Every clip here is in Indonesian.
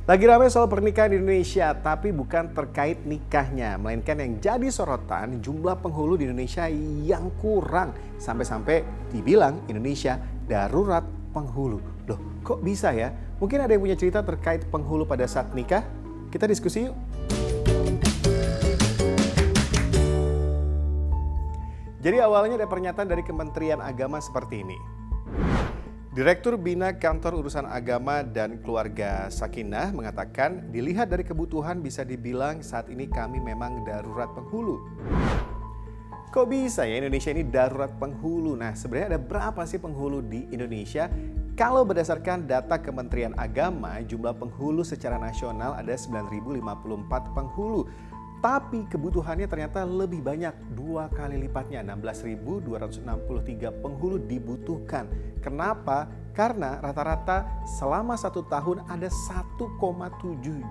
Lagi ramai soal pernikahan di Indonesia, tapi bukan terkait nikahnya, melainkan yang jadi sorotan jumlah penghulu di Indonesia yang kurang. Sampai-sampai dibilang Indonesia darurat penghulu. Loh, kok bisa ya? Mungkin ada yang punya cerita terkait penghulu pada saat nikah? Kita diskusi yuk. Jadi awalnya ada pernyataan dari Kementerian Agama seperti ini. Direktur Bina Kantor Urusan Agama dan Keluarga Sakinah mengatakan dilihat dari kebutuhan bisa dibilang saat ini kami memang darurat penghulu. Kok bisa ya Indonesia ini darurat penghulu? Nah sebenarnya ada berapa sih penghulu di Indonesia? Kalau berdasarkan data Kementerian Agama, jumlah penghulu secara nasional ada 9.054 penghulu. Tapi kebutuhannya ternyata lebih banyak, 2 kali lipatnya, 16.263 penghulu dibutuhkan. Kenapa? Karena rata-rata selama 1 tahun ada 1,7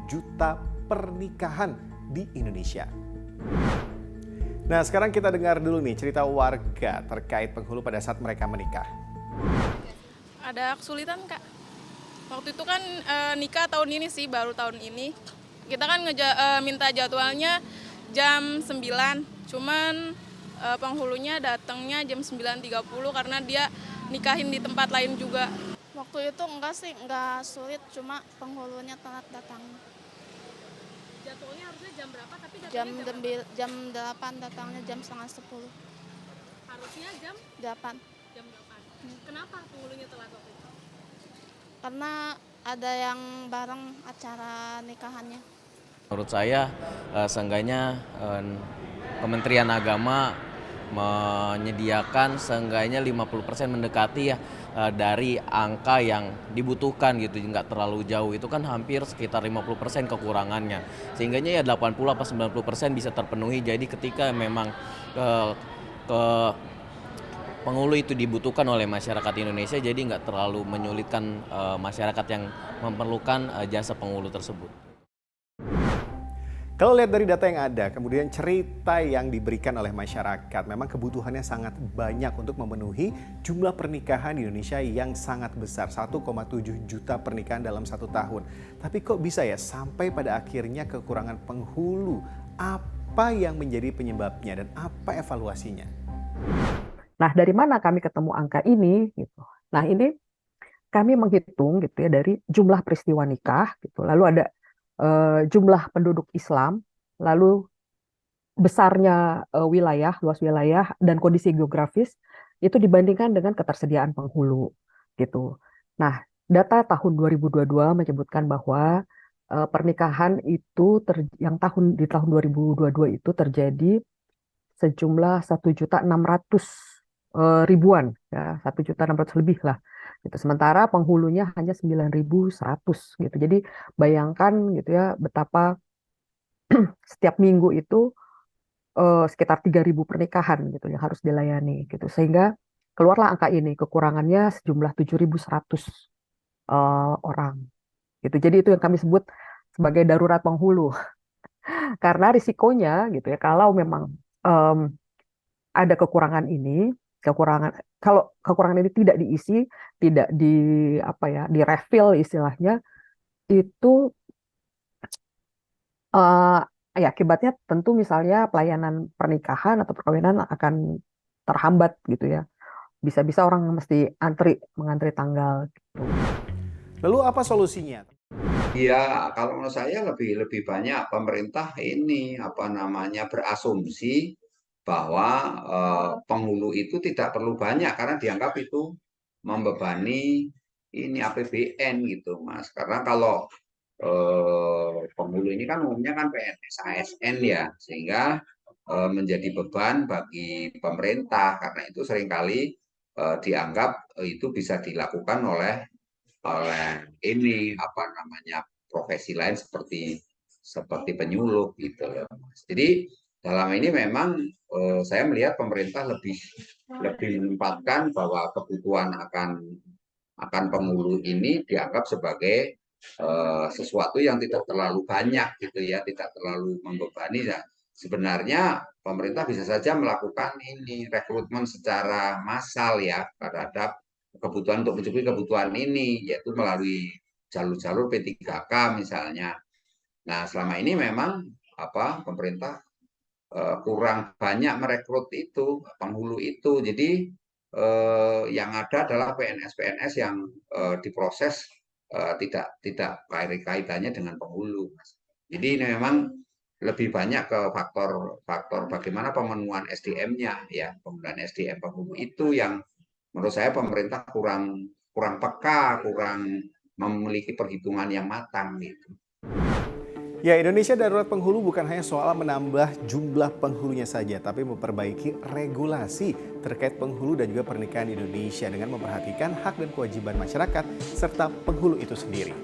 juta pernikahan di Indonesia. Nah sekarang kita dengar dulu nih cerita warga terkait penghulu pada saat mereka menikah. Ada kesulitan Kak. Waktu itu kan nikah tahun ini sih, baru tahun ini. Kita kan minta jadwalnya jam 9, cuman penghulunya datangnya jam 9.30 karena dia nikahin di tempat lain juga. Waktu itu enggak sih, enggak sulit, cuma penghulunya telat datang. Jadwalnya harusnya jam berapa, tapi Jam 8 datangnya jam setengah 10. harusnya jam 8. 8. Kenapa penghulunya telat waktu itu? Karena ada yang bareng acara nikahannya. Menurut saya, seenggaknya Kementerian Agama menyediakan seenggaknya 50% mendekati ya dari angka yang dibutuhkan gitu, nggak terlalu jauh. Itu kan hampir sekitar 50% kekurangannya. Sehingganya ya 80 apa 90% bisa terpenuhi. Jadi ketika memang ke penghulu itu dibutuhkan oleh masyarakat Indonesia, jadi nggak terlalu menyulitkan masyarakat yang memerlukan jasa penghulu tersebut. Kalau lihat dari data yang ada, kemudian cerita yang diberikan oleh masyarakat, memang kebutuhannya sangat banyak untuk memenuhi jumlah pernikahan di Indonesia yang sangat besar, 1,7 juta pernikahan dalam 1 tahun. Tapi kok bisa ya sampai pada akhirnya kekurangan penghulu? Apa yang menjadi penyebabnya dan apa evaluasinya? Nah, dari mana kami ketemu angka ini gitu. Nah, ini kami menghitung gitu ya dari jumlah peristiwa nikah gitu. Lalu ada jumlah penduduk Islam, lalu besarnya wilayah, luas wilayah dan kondisi geografis itu dibandingkan dengan ketersediaan penghulu gitu. Nah, data tahun 2022 menyebutkan bahwa pernikahan itu di tahun 2022 itu terjadi sejumlah 1.600.000-an ya, 1.600.000 lebih lah gitu. Sementara penghulunya hanya 9.100 gitu. Jadi bayangkan gitu ya betapa setiap minggu itu sekitar 3.000 pernikahan gitu yang harus dilayani gitu. Sehingga keluarlah angka ini, kekurangannya sejumlah 7.100 orang gitu. Jadi itu yang kami sebut sebagai darurat penghulu. Karena risikonya gitu ya kalau memang em, ada kekurangan ini, kalau kekurangan ini tidak diisi, tidak di apa ya, di refill istilahnya, itu eh, ya akibatnya tentu misalnya pelayanan pernikahan atau perkawinan akan terhambat gitu ya. Bisa-bisa orang mesti mengantri tanggal gitu. Lalu apa solusinya? Ya, kalau menurut saya lebih lebih banyak pemerintah ini apa namanya berasumsi bahwa penghulu itu tidak perlu banyak karena dianggap itu membebani ini APBN gitu, Mas. Karena kalau penghulu ini kan umumnya kan PNS ASN ya, sehingga menjadi beban bagi pemerintah karena itu seringkali dianggap itu bisa dilakukan oleh ini apa namanya profesi lain seperti penyuluh gitu loh. Jadi dalam ini memang saya melihat pemerintah lebih menempatkan bahwa kebutuhan akan penghulu ini dianggap sebagai sesuatu yang tidak terlalu banyak gitu ya, tidak terlalu membebani ya. Sebenarnya pemerintah bisa saja melakukan ini rekrutmen secara massal ya terhadap kebutuhan untuk mencukupi kebutuhan ini, yaitu melalui jalur-jalur P3K misalnya. Nah, selama ini memang pemerintah kurang banyak merekrut itu penghulu itu. Jadi yang ada adalah PNS-PNS yang diproses tidak kaitannya dengan penghulu, Mas. Jadi ini memang lebih banyak ke faktor bagaimana pemenuhan SDM-nya ya, penggunaan SDM penghulu itu yang menurut saya pemerintah kurang peka, kurang memiliki perhitungan yang matang gitu. Ya, Indonesia Darurat Penghulu bukan hanya soal menambah jumlah penghulunya saja, tapi memperbaiki regulasi terkait penghulu dan juga pernikahan di Indonesia dengan memperhatikan hak dan kewajiban masyarakat serta penghulu itu sendiri.